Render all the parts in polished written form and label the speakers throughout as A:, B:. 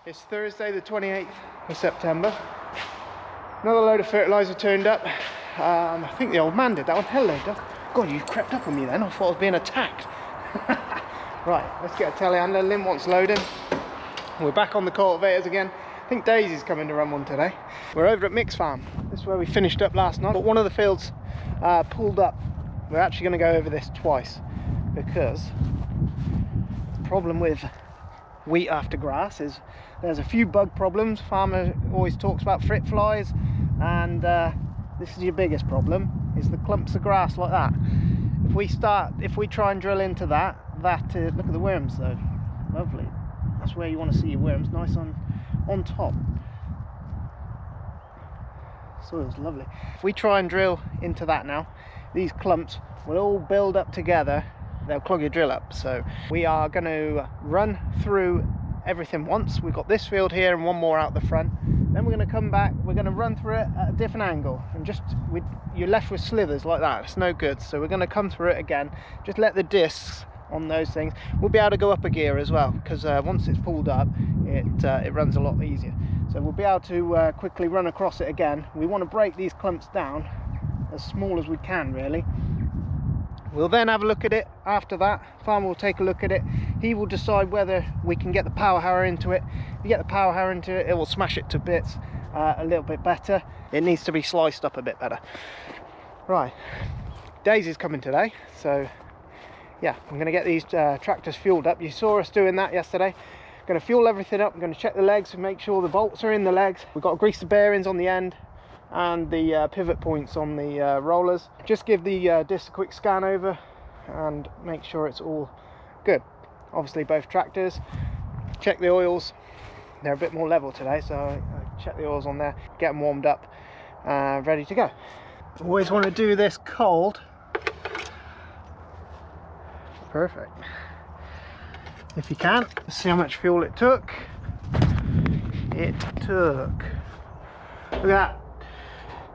A: It's Thursday the 28th of September. Another load of fertiliser turned up. I think the old man did that one. Hello, Doug. God, you crept up on me then. I thought I was being attacked. Right, let's get a telehandler. Lynn wants loading. We're back on the cultivators again. I think Daisy's coming to run one today. We're over at Mick's farm. This is where we finished up last night. But one of the fields pulled up. We're actually going to go over this twice because the problem with wheat after grass is there's a few bug problems. Farmer always talks about fruit flies, and this is your biggest problem, is the clumps of grass like that. If we try and drill into that look at the worms though, lovely. That's where you want to see your worms, nice on top. Soil's lovely. If we try and drill into that now, these clumps will all build up together. They'll clog your drill up. So we are going to run through everything once. We've got this field here and one more out the front. Then we're going to come back. We're going to run through it at a different angle, and you're left with slithers like that. It's no good. So we're going to come through it again. Just let the discs on those things. We'll be able to go up a gear as well, because once it's pulled up, it runs a lot easier. So we'll be able to quickly run across it again. We want to break these clumps down as small as we can, really. We'll then have a look at it. After that, farmer will take a look at it. He will decide whether we can get the power harrow into it. If you get the power harrow into it, it will smash it to bits a little bit better. It needs to be sliced up a bit better. Right, Daisy's coming today, so yeah, I'm going to get these tractors fueled up. You saw us doing that yesterday. I'm going to fuel everything up. I'm going to check the legs and make sure the bolts are in the legs. We've got to grease the bearings on the end and the pivot points on the rollers. Just give the disc a quick scan over and make sure it's all good. Obviously both tractors, check the oils. They're a bit more level today, so I check the oils on there, get them warmed up, ready to go. Always want to do this cold. Perfect. If you can, let's see how much fuel it took. Look at that,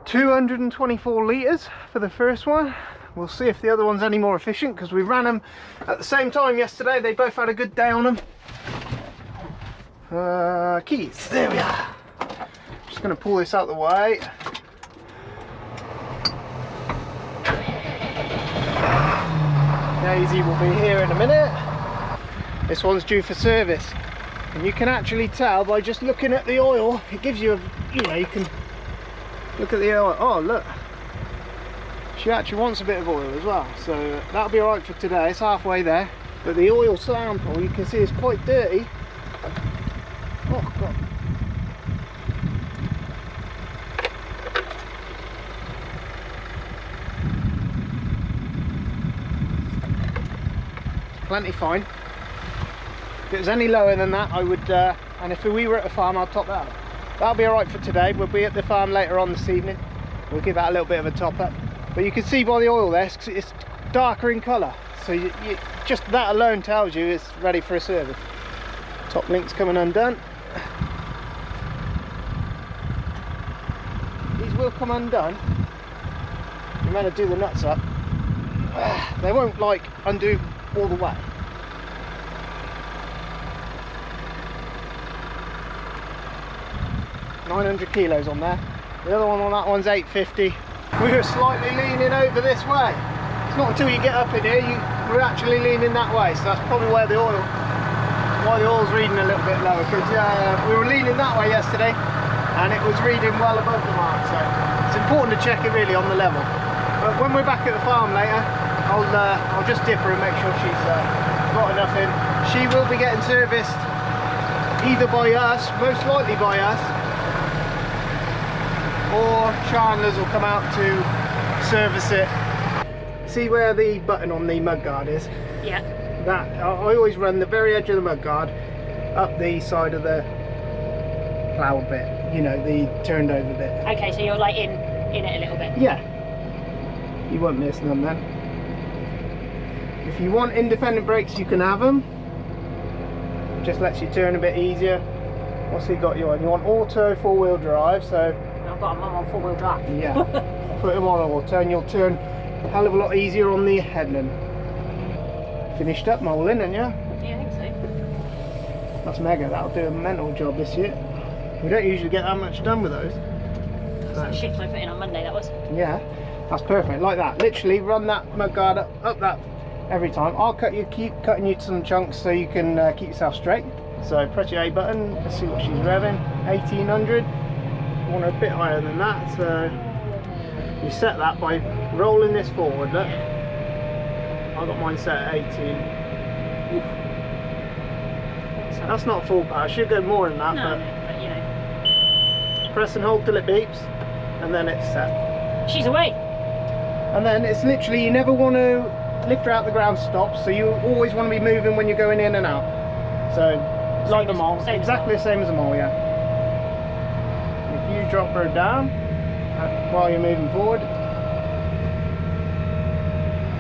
A: 224 litres for the first one. We'll see if the other one's any more efficient, because we ran them at the same time yesterday. They both had a good day on them. Keys, there we are. Just going to pull this out the way. Daisy will be here in a minute. This one's due for service, and you can actually tell by just looking at the oil. It gives you you can look at the oil. Oh look, she actually wants a bit of oil as well, so that'll be alright for today. It's halfway there, but the oil sample you can see is quite dirty. Oh god. Plenty fine. If it was any lower than that, I would, and if we were at the farm, I'd top that up. That'll be alright for today. We'll be at the farm later on this evening. We'll give that a little bit of a top up. But you can see by the oil there, it's darker in colour. So just that alone tells you it's ready for a service. Top link's coming undone. These will come undone. You're meant to do the nuts up. They won't undo all the way. $900 kilos on there. The other one on that one's 850. We were slightly leaning over this way. It's not until you get up in here we're actually leaning that way. So that's probably why the oil's reading a little bit lower, because we were leaning that way yesterday and it was reading well above the mark. So it's important to check it really on the level. But when we're back at the farm later, I'll just dip her and make sure she's got enough in. She will be getting serviced either by us, most likely by us, or Chandler's will come out to service it. See where the button on the mudguard is?
B: Yeah.
A: That I always run the very edge of the mudguard up the side of the plough bit, the turned over bit.
B: Okay, so you're like in it a little bit.
A: Yeah. You won't miss them then. If you want independent brakes, you can have them. Just lets you turn a bit easier. What's he got you on? You want auto 4-wheel drive, so
B: I've got a mum on 4-wheel drive.
A: yeah. Put them on auto and you'll turn a hell of a lot easier on the headland. Finished up molding, haven't you?
B: Yeah, I think so.
A: That's mega. That'll do a mental job this year. We don't usually get that much done with those.
B: That's that shift I put in on Monday, that was.
A: Yeah, that's perfect. Like that. Literally run that mudguard up that every time. I'll keep cutting you some chunks so you can keep yourself straight. So press your A button. Let's see what she's revving. 1800. I want her a bit higher than that. So you set that by rolling this forward. Look. I got mine set at 18. Oof. That's not full power. Should go more than that.
B: No, but you know.
A: Press and hold till it beeps, and then it's set.
B: She's away.
A: And then it's literally, you never want to lift her out the ground stop, so you always want to be moving when you're going in and out. So like the mole, exactly the same as a mole, yeah. If you drop her down while you're moving forward,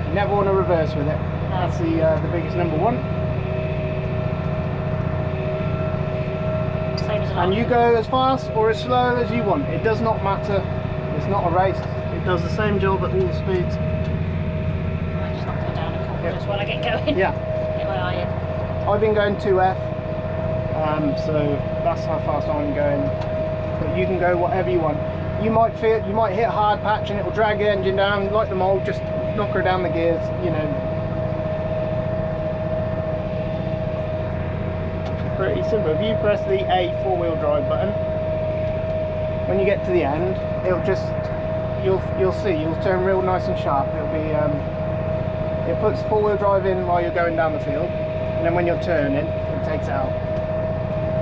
A: you never want to reverse with it. That's the biggest number one.
B: Same as
A: And you go as fast or as slow as you want. It does not matter. It's not a race. It does the same job at all the speeds.
B: I just knocked her down a couple just while I get going.
A: Yeah.
B: Get my eye in.
A: I've been going 2F, so that's how fast I'm going. But you can go whatever you want. You might hit a hard patch and it will drag the engine down like the mole. Just knock her down the gears, you know. Pretty simple. If you press the A 4-wheel drive button, when you get to the end, it'll just you'll see you'll turn real nice and sharp. It'll be it puts 4-wheel drive in while you're going down the field, and then when you're turning, it takes it out.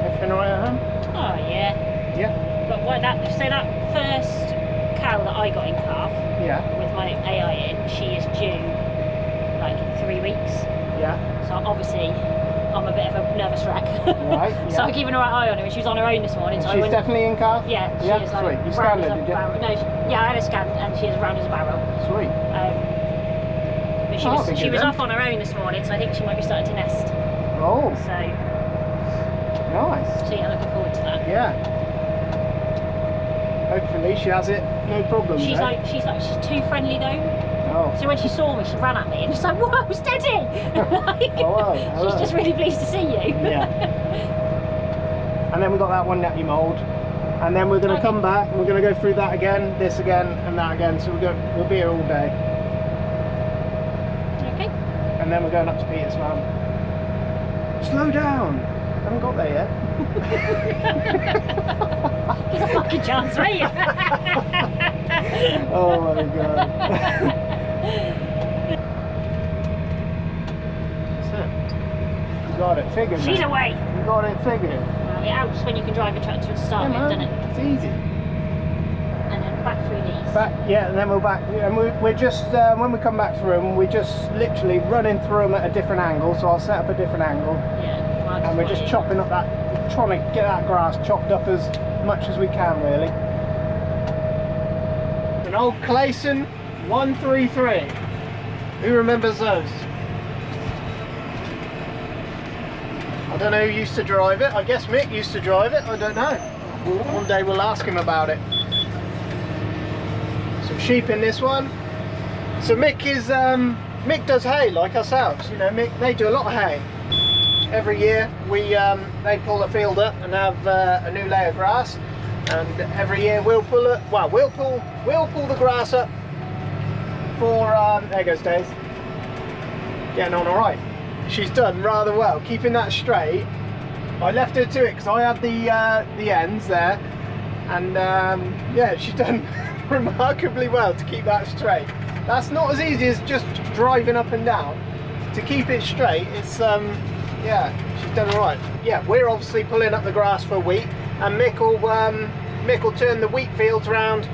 A: Everything alright at home?
B: Oh yeah.
A: Yeah.
B: But what that first cow that I got in calf,
A: Yeah.
B: with my AI in, she is due like in 3 weeks.
A: Yeah.
B: So obviously I'm a bit of a nervous wreck.
A: Right.
B: So
A: Yeah.
B: I'm keeping the right eye on her, and she was on her own this morning. So I
A: She's
B: went,
A: definitely in calf.
B: yeah, she
A: Yeah.
B: is like
A: Sweet. You
B: round
A: scanned
B: as
A: her,
B: a
A: did you?
B: barrel. No, yeah, I had a scan, and she is round as a barrel.
A: Sweet.
B: But she
A: Oh,
B: was
A: that'd be
B: she
A: good
B: was
A: then.
B: off on her own this morning, so I think she might be starting to nest.
A: Oh,
B: So
A: nice.
B: yeah, looking forward to that.
A: Yeah. Hopefully she has it, no problem.
B: She's
A: eh?
B: like she's too friendly though.
A: Oh.
B: So when she saw me, she ran at me and she's like, "Whoa, steady!" Like,
A: Hello, hello.
B: she's just really pleased to see you.
A: Yeah. And then we got that one that you mould, and then we're going to come back and we're going to go through that again, this again, and that again. So we'll be here all day,
B: Okay.
A: and then we're going up to Petersman. Slow down. Haven't got there yet.
B: There's a fucking chance, right?
A: Oh my god. That's it. You got it figured.
B: She's
A: man.
B: away.
A: You got it figured.
B: It helps when you can drive a tractor to start
A: Yeah,
B: with,
A: man.
B: doesn't it?
A: It's easy.
B: And then back through these.
A: Back, yeah, and then we're back, and we're just when we come back through them, we're just literally running through them at a different angle. So I'll set up a different angle,
B: Yeah.
A: and we're just chopping up that, trying to get that grass chopped up as much as we can, really. An old Clayson 133. Who remembers those? I don't know who used to drive it. I guess Mick used to drive it. I don't know. One day we'll ask him about it. Some sheep in this one. So Mick Mick does hay like ourselves. You know, they do a lot of hay. Every year they pull the field up and have a new layer of grass, and every year we'll pull the grass up for there goes Daisy. Getting on all right. She's done rather well keeping that straight. I left her to it because I had the ends there, and yeah, she's done remarkably well to keep that straight. That's not as easy as just driving up and down. To keep it straight, it's yeah, she's done all right. Yeah, we're obviously pulling up the grass for wheat, and Mick will turn the wheat fields around,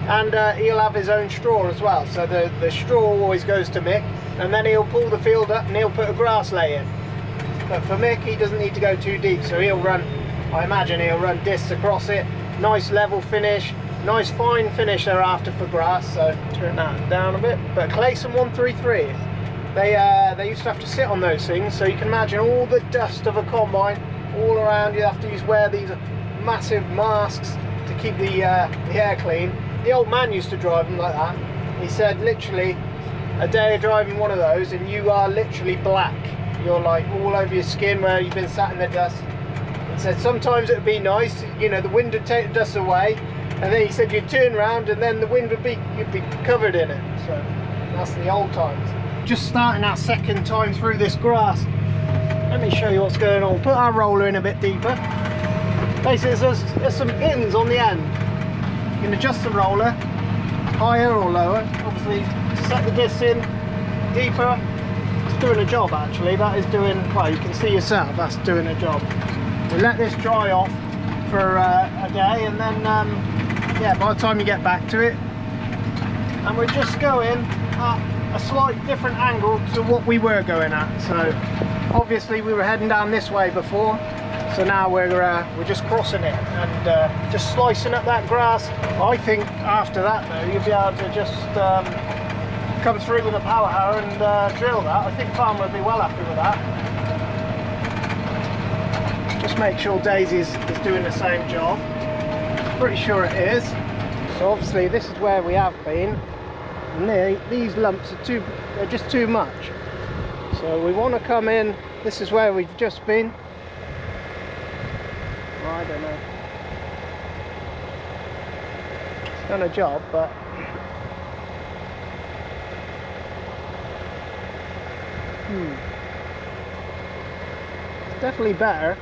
A: and he'll have his own straw as well. So the straw always goes to Mick, and then he'll pull the field up and he'll put a grass lay in. But for Mick, he doesn't need to go too deep, so he'll run, I imagine he'll run discs across it, nice level finish, nice fine finish thereafter for grass. So turn that down a bit. But Clayson 133, they used to have to sit on those things, so you can imagine all the dust of a combine all around. You have to wear these massive masks to keep the air clean. The old man used to drive them like that. He said literally a day of driving one of those and you are literally black. You're like all over your skin where you've been sat in the dust. said sometimes it would be nice, you know, the wind would take the dust away, and then he said you'd turn around and then the wind would be, you'd be covered in it. So that's the old times. Just starting our second time through this grass. Let me show you what's going on. Put our roller in a bit deeper. Basically there's some pins on the end. You can adjust the roller higher or lower. Obviously set the disc in deeper. It's doing a job actually. That is doing, well, you can see yourself, that's doing a job. We let this dry off for a day, and then yeah, by the time you get back to it, and we're just going at a slight different angle to what we were going at. So obviously we were heading down this way before, so now we're just crossing it and just slicing up that grass. I think after that though, you'll be able to just come through with a power harrow and drill that. I think Farmer would be well happy with that. Just make sure Daisy is doing the same job. Pretty sure it is. So obviously this is where we have been, and these lumps are they're just too much. So we want to come in. This is where we've just been. Well, I don't know. It's done a job, but it's definitely better.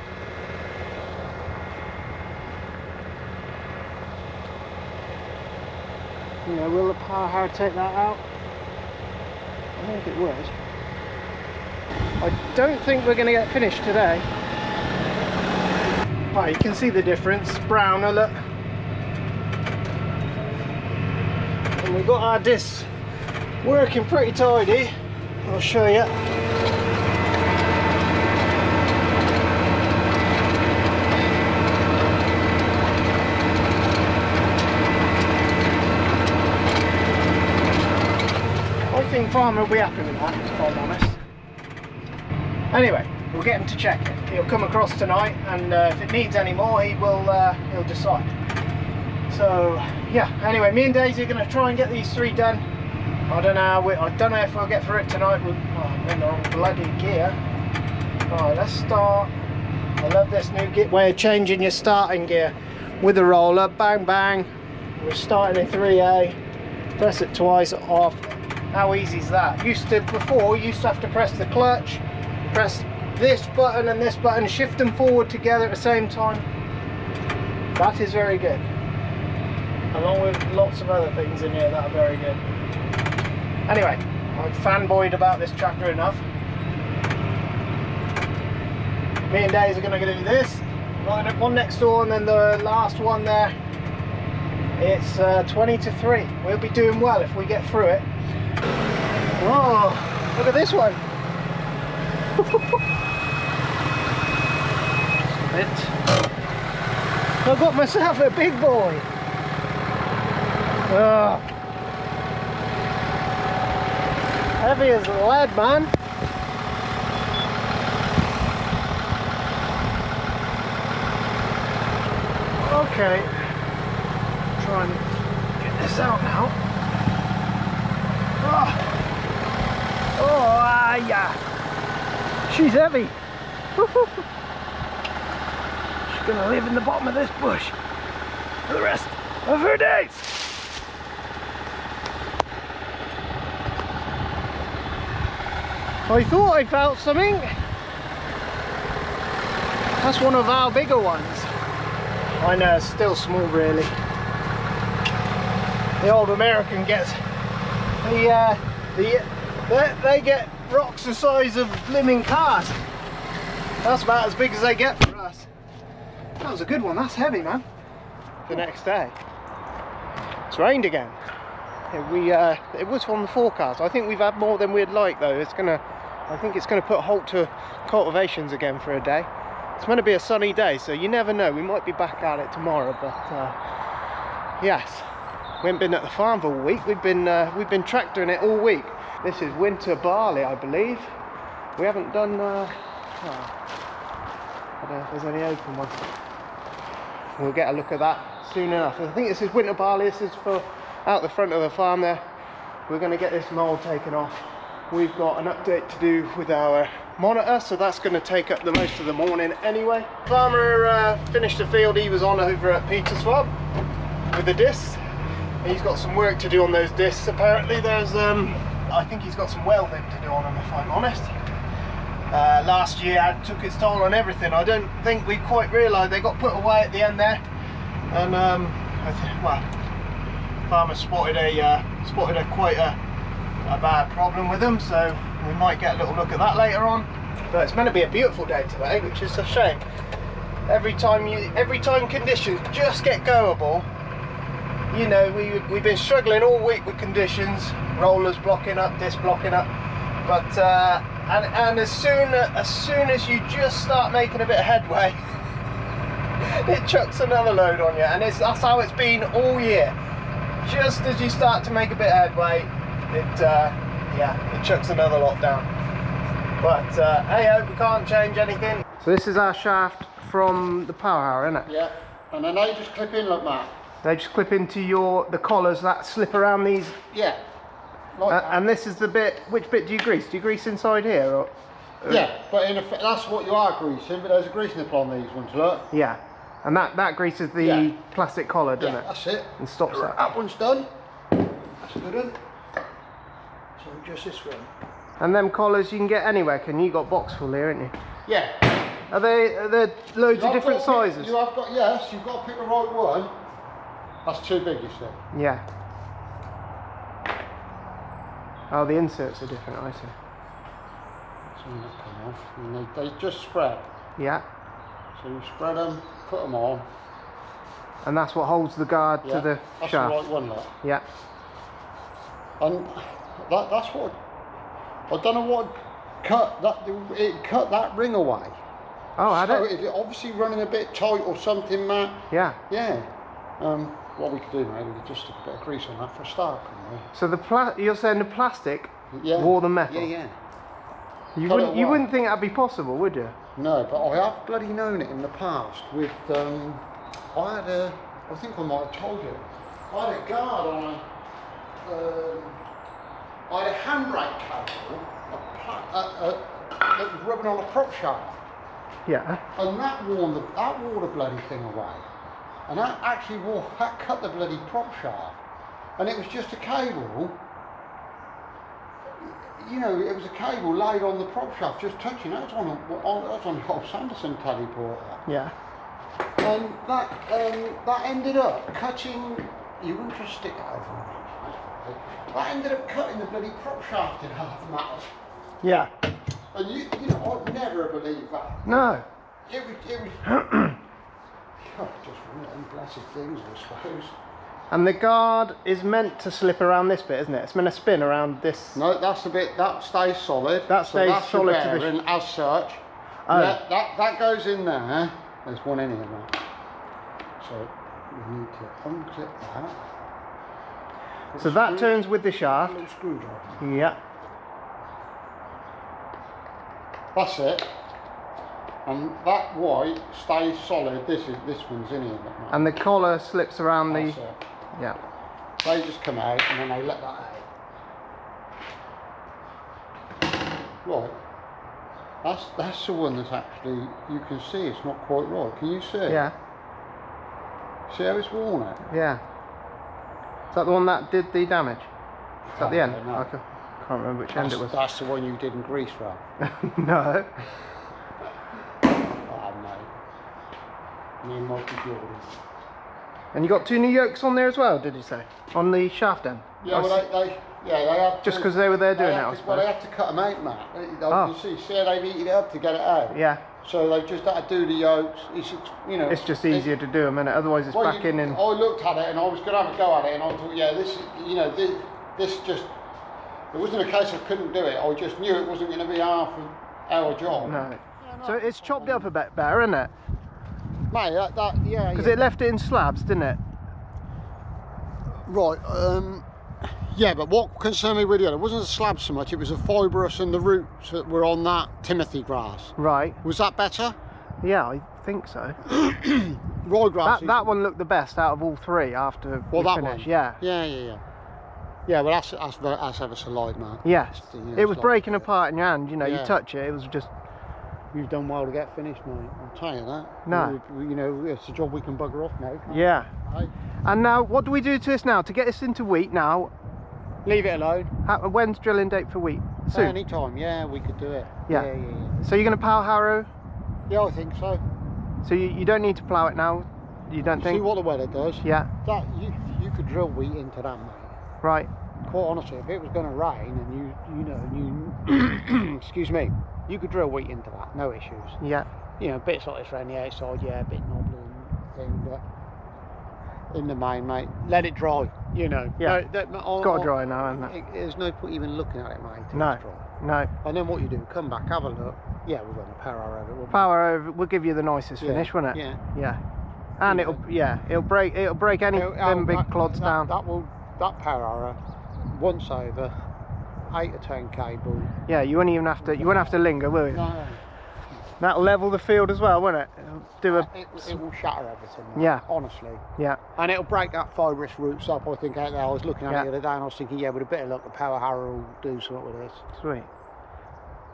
A: You know, will the power harrow take that out? I think it would. I don't think we're going to get finished today. Right, you can see the difference. Browner, look. And we've got our discs working pretty tidy. I'll show you. I think Farmer will be happy with that, if I'm honest. Anyway, we'll get him to check it. He'll come across tonight, and if it needs any more, he'll decide. So yeah. Anyway, me and Daisy are going to try and get these 3 done. I don't know if I'll get through it tonight. I'm in the wrong bloody gear. Right, let's start. I love this new way of changing your starting gear with the roller. Bang bang. We're starting in 3A. Press it twice, off. How easy is that? Before you used to have to press the clutch, press this button and this button, shift them forward together at the same time. That is very good, along with lots of other things in here that are very good. Anyway, I've fanboyed about this tractor enough. Me and Daisy are going to do this, one next door, and then the last one there, it's 20 to 3. We'll be doing well if we get through it. Oh, look at this one. I've got myself a big boy. Oh. Heavy as lead, man. Okay, try and get this out now. Oh, yeah. She's heavy. She's gonna live in the bottom of this bush for the rest of her days. I thought I felt something. That's one of our bigger ones. I know, it's still small really. The old American gets they get rocks the size of blimmin' cars. That's about as big as they get for us. That was a good one. That's heavy, man. The next day, it's rained again. It was from the forecast. I think we've had more than we'd like though. I think it's gonna put a halt to cultivations again for a day. It's meant to be a sunny day, so you never know. We might be back at it tomorrow, but yes, we haven't been at the farm for a week. We've been tractoring it all week. This is winter barley, I believe. We haven't done. I don't know if there's any open ones. We'll get a look at that soon enough. I think this is winter barley. This is for out the front of the farm there. We're going to get this mould taken off we've got an update to do with our monitor, so that's going to take up the most of the morning anyway. Farmer finished the field he was on over at Peter's farm with the discs. He's got some work to do on those discs. Apparently there's I think he's got some welding to do on them, if I'm honest. Last year it took its toll on everything. I don't think we quite realised they got put away at the end there, and well, farmer spotted quite a bad problem with them, so we might get a little look at that later on. But it's meant to be a beautiful day today, which is a shame. Every time conditions just get goable, you know, we've been struggling all week with conditions, rollers blocking up, disc blocking up, but and as soon as you just start making a bit of headway, it chucks another load on you, and that's how it's been all year. Just as you start to make a bit of headway, it chucks another lot down. But hey, we can't change anything. So this is our shaft from the power hour, isn't it?
C: Yeah, and then they just clip in like that.
A: They just clip into the collars that slip around these.
C: Yeah. Like
A: And this is the bit. Which bit do you grease? Do you grease inside here? Or
C: yeah, but in effect, that's what you are greasing. But there's a grease nipple on these ones, look.
A: Yeah, and that greases the plastic collar, doesn't it?
C: That's it.
A: And stops that.
C: That one's done. That's a good one. So just this one.
A: And them collars you can get anywhere, can you? You got box full here, haven't you?
C: Yeah.
A: Are there loads of different sizes?
C: You have got, yes, you've got to pick the right one. That's too big, you see.
A: Yeah. Oh, the inserts are different, I see.
C: So when they come off, and they just spread.
A: Yeah.
C: So you spread them, put them on.
A: And that's what holds the guard to the
C: that's
A: shaft.
C: the right one, look.
A: Yeah.
C: And that's what, I don't know what it cut that ring away.
A: Oh, had
C: So
A: it?
C: it's obviously running a bit tight or something, Matt.
A: Yeah.
C: Yeah. What we could do, maybe just stick a bit of grease on that for a start, couldn't we?
A: So you're saying the plastic
C: Yeah.
A: wore the metal?
C: Yeah,
A: You
C: Cut it
A: wouldn't
C: away.
A: think that'd be possible, would you?
C: No, but I have bloody known it in the past with, I think I might have told you, I had a guard on I had a handbrake cable that was rubbing on a prop shaft.
A: Yeah.
C: And that wore the bloody thing away. And that cut the bloody prop shaft. And it was just a cable, you know, it was a cable laid on the prop shaft, just touching. That was on the old Sanderson teleporter.
A: Yeah.
C: And that ended up cutting, you wouldn't just stick it over. That ended up cutting the bloody prop shaft in half, Matt.
A: Yeah.
C: And you know, I'd never believe that.
A: No.
C: It was just one of them blessed things, I suppose.
A: And the guard is meant to slip around this bit, isn't it? It's meant to spin around this.
C: No, that's the bit that stays solid.
A: That stays
C: that's
A: solid
C: your
A: to the
C: bearing as such.
A: Oh.
C: That goes in there. There's one in here, man. So we need to unclip that.
A: So that turns with the shaft.
C: Little screwdriver.
A: Yeah.
C: That's it. And that white stays solid. This one's in here.
A: And the collar slips around
C: That's
A: the.
C: it.
A: Yeah.
C: They just come out and then they let that out. Right. That's the one that's actually, you can see it's not quite right. Can you see?
A: Yeah.
C: See how it's worn out?
A: Yeah. Is that the one that did the damage? Is that the end?
C: No.
A: I can't remember which end it was.
C: That's the one you did in Greece, right?
A: No.
C: Oh no. Me and Mikey Jordan.
A: And you got 2 new yokes on there as well, did you say? On the shaft end?
C: Yeah, well they have
A: Just
C: to-
A: because they were there doing
C: they
A: it,
C: have
A: I
C: to- Well,
A: suppose.
C: they have to cut them out, Matt.
A: Oh.
C: You see how they've eaten it up to get it out.
A: Yeah.
C: So they've just had to do the yolks.
A: It's just easier to do them, and otherwise it's back in and.
C: I looked at it and I was going to have a go at it, and I thought, yeah, this just. It wasn't a case of couldn't do it. I just knew it wasn't going to be half of our job.
A: No. So it's chopped up a bit better, isn't it?
C: Mate, yeah.
A: Because it left it in slabs, didn't it?
C: Right. Yeah, but what concerned me with it wasn't the slab so much. It was the fibrous and the roots that were on that Timothy grass.
A: Right.
C: Was that better?
A: Yeah, I think so.
C: Ryegrass.
A: That one looked the best out of all 3 after we
C: that
A: finished.
C: one.
A: Yeah.
C: Yeah. Yeah, well that's ever so light, man.
A: Yes.
C: You know,
A: It was
C: it's like-
A: breaking apart in your hand, you know, you
C: Yeah.
A: touch it, it was just,
C: You've done well to get finished, mate. I'll tell you that.
A: No.
C: You know, it's a job we can bugger off now. Can't
A: yeah.
C: we? Aye.
A: And now, what do we do to this now? To get this into wheat now,
C: Leave it alone.
A: when's drilling date for wheat? Soon?
C: Any time, yeah, we could do it.
A: Yeah.
C: Yeah.
A: So you're going to power harrow?
C: Yeah, I think so.
A: So you don't need to plough it now? You don't think?
C: See what the weather does.
A: Yeah,
C: That you could drill wheat into that, mate.
A: right.
C: Quite honestly, if it was going to rain and you excuse me, you could drill wheat into that, no issues.
A: Yeah,
C: You know, bits like this around the outside, yeah, a bit knobbly and thing, but in the main, mate, let it dry. You know.
A: Yeah.
C: It's
A: got to dry now, hasn't it?
C: There's no point even looking at it, mate. till
A: No.
C: it's dry.
A: No.
C: And then what you do, come back, have a look. Yeah, we're going to power over it. won't we?
A: Power over, we'll give you the nicest
C: Yeah,
A: finish, won't it?
C: Yeah.
A: Yeah. And it'll break any them big clods down.
C: That power hour, once over, 8 to 10 cable.
A: Yeah, you won't have to linger, will you?
C: No,
A: That'll level the field as well, won't it? It'll do a
C: it will shatter everything. mate,
A: Yeah.
C: Honestly.
A: yeah,
C: And it'll break that fibrous roots up, I think, out there. I was looking at
A: Yeah.
C: it the other day and I was thinking, yeah, with a bit of luck, the power harrow will do something with this.
A: sweet.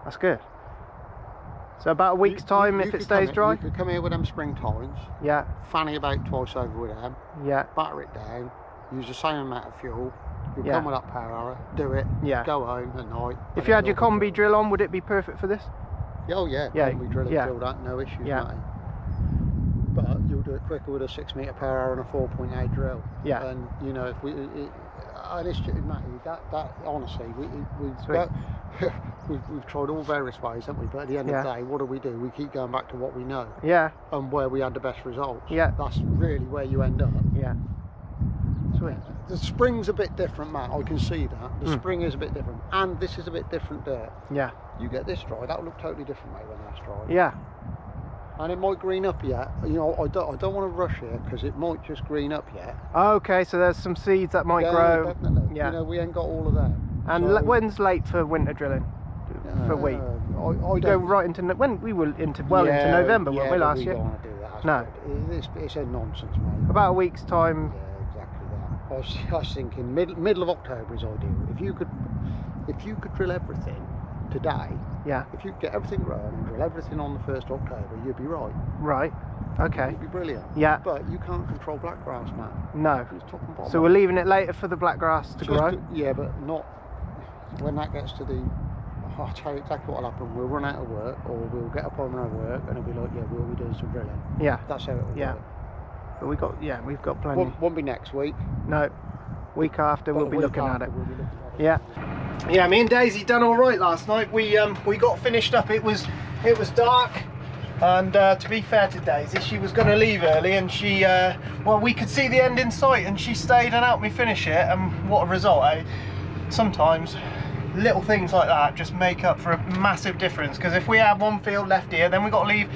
A: That's good. So about a week's time, if it
C: could
A: stays
C: come
A: dry?
C: You could come here with them spring tines,
A: Yeah,
C: fanny about twice over with them,
A: yeah,
C: batter it down, use the same amount of fuel. You'll
A: Yeah.
C: come with that power harrow, do it,
A: yeah.
C: go home at night.
A: If you had your combi drill on, would it be perfect for this?
C: Oh yeah,
A: Yeah,
C: we drill it
A: yeah.
C: through that, no issues,
A: Yeah.
C: mate. But you'll do it quicker with a 6 metre power hour and a 4.8 drill.
A: Yeah.
C: And you know, if and it's just, Matty, that honestly, we've
A: Sweet.
C: got, we've tried all various ways, haven't we? But at the end
A: Yeah.
C: of the day, what do? We keep going back to what we know
A: Yeah,
C: and where we had the best results.
A: Yeah.
C: That's really where you end up.
A: yeah. Sweet.
C: The spring's a bit different, Matt. I can see that. The
A: Mm.
C: spring is a bit different, and this is a bit different dirt.
A: Yeah,
C: You get this dry, that'll look totally different, mate, when that's dry.
A: yeah,
C: And it might green up yet. You know, I don't want to rush here because it might just green up yet.
A: okay, so there's some seeds that might
C: Yeah,
A: grow.
C: definitely.
A: Yeah.
C: You know, we ain't got all of them.
A: And
C: So,
A: when's late for winter drilling? For wheat?
C: I
A: Go
C: don't.
A: right into when we were into into
C: Yeah,
A: November,
C: yeah,
A: weren't we
C: but
A: last
C: we
A: year?
C: don't want to do that.
A: No.
C: It's a nonsense, mate.
A: About a week's time.
C: Yeah, exactly that. I was thinking middle of October is ideal. If you could drill everything today,
A: Yeah,
C: if you get everything growing and drill everything on the 1st of October, you'd be right.
A: right. Okay.
C: You'd be brilliant.
A: Yeah.
C: But you can't control blackgrass, man.
A: No.
C: It's top and bottom.
A: So we're leaving it later for the black grass to
C: Just
A: grow.
C: yeah, but not when that gets to the. I'll tell you exactly what'll happen. We'll run out of work, or we'll get up on our work, and it'll be like, yeah, we'll be doing some drilling.
A: Yeah,
C: That's how it will
A: Yeah.
C: go.
A: but we've got plenty.
C: Won't be next week.
A: No, week after
C: but
A: we'll
C: the
A: be
C: week
A: looking at
C: after
A: it.
C: we'll be looking at it.
A: Yeah. Yeah, me and Daisy done all right last night. We got finished up. It was dark, and to be fair to Daisy, she was going to leave early, and she well, we could see the end in sight, and she stayed and helped me finish it. And what a result, eh? Sometimes little things like that just make up for a massive difference. Because if we have one field left here, then we got to leave,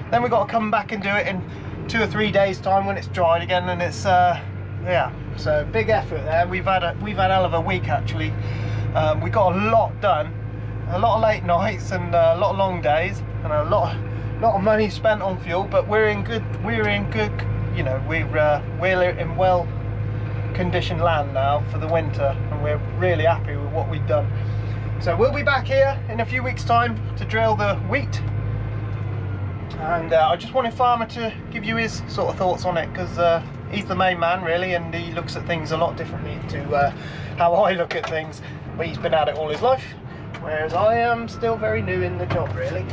A: then we got to come back and do it in 2 or 3 days time when it's dried again, and it's yeah. So big effort there. We've had hell of a week actually. We got a lot done, a lot of late nights and a lot of long days, and a lot of money spent on fuel. But we're in good. You know, we're in well conditioned land now for the winter, and we're really happy with what we've done. So we'll be back here in a few weeks' time to drill the wheat. And I just wanted Farmer to give you his sort of thoughts on it, because he's the main man really, and he looks at things a lot differently to how I look at things. But he's been at it all his life, whereas I am still very new in the job really.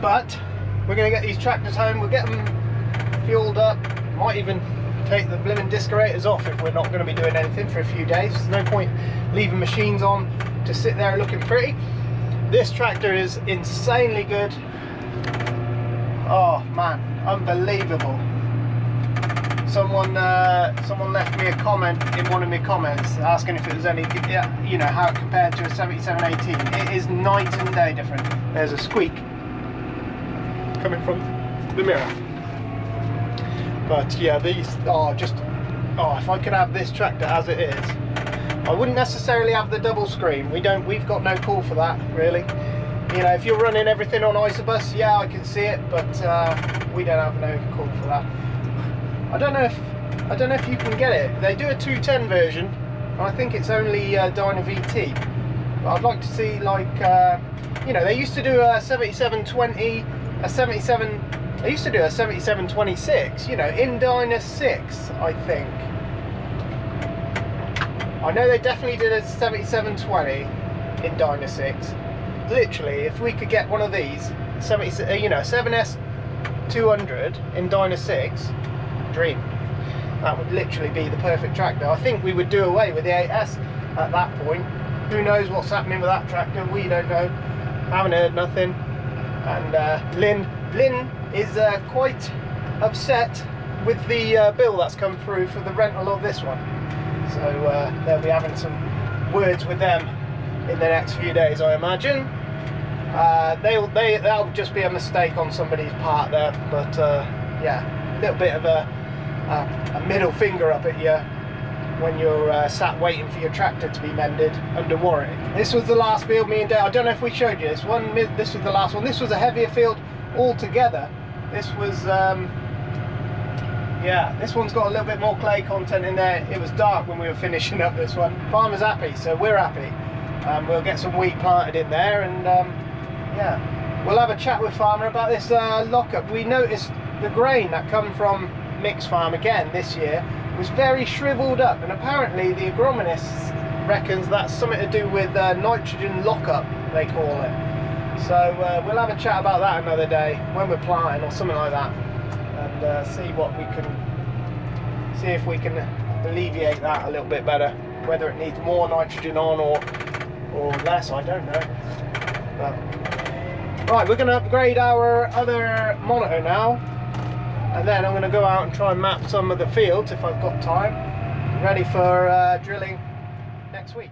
A: But we're going to get these tractors home, we'll get them fueled up, might even take the blimmin' discorators off if we're not going to be doing anything for a few days. There's no point leaving machines on to sit there looking pretty. This tractor is insanely good. Oh man, unbelievable. Someone left me a comment in one of my comments asking if it was any, you know, how it compared to a 7718. It is night and day different. There's a squeak coming from the mirror. But yeah, these are just, if I could have this tractor as it is. I wouldn't necessarily have the double screen. We've got no call for that really. You know, if you're running everything on Isobus, yeah, I can see it, but we don't have no call for that. I don't know if you can get it. They do a 210 version, and I think it's only Dyna VT. But I'd like to see, like, you know, they used to do a 7720, a 77. They used to do a 7726, you know, in Dyna 6, I think. I know they definitely did a 7720 in Dyna 6. Literally, if we could get one of these, you know, 7S 200 in Dyna 6, dream. That would literally be the perfect tractor. I think we would do away with the 8S at that point. Who knows what's happening with that tractor? We don't know. Haven't heard nothing. And Lynn is quite upset with the bill that's come through for the rental of this one. So they'll be having some words with them in the next few days, I imagine. That'll just be a mistake on somebody's part there, but yeah, a little bit of a middle finger up at you when you're sat waiting for your tractor to be mended under warranty. This was the last field me and Dale, I don't know if we showed you this one, this was the last one. This was a heavier field altogether. This was yeah, this one's got a little bit more clay content in there. It was dark when we were finishing up this one. Farmer's happy, so we're happy. We'll get some wheat planted in there, and yeah, we'll have a chat with Farmer about this lockup. We noticed the grain that come from Mick's farm again this year was very shriveled up, and apparently the agronomist reckons that's something to do with nitrogen lockup, they call it. So we'll have a chat about that another day when we're planting or something like that, and see if we can alleviate that a little bit better. Whether it needs more nitrogen on or less, I don't know. But, right, we're going to upgrade our other monitor now, and then I'm going to go out and try and map some of the fields if I've got time, ready for drilling next week.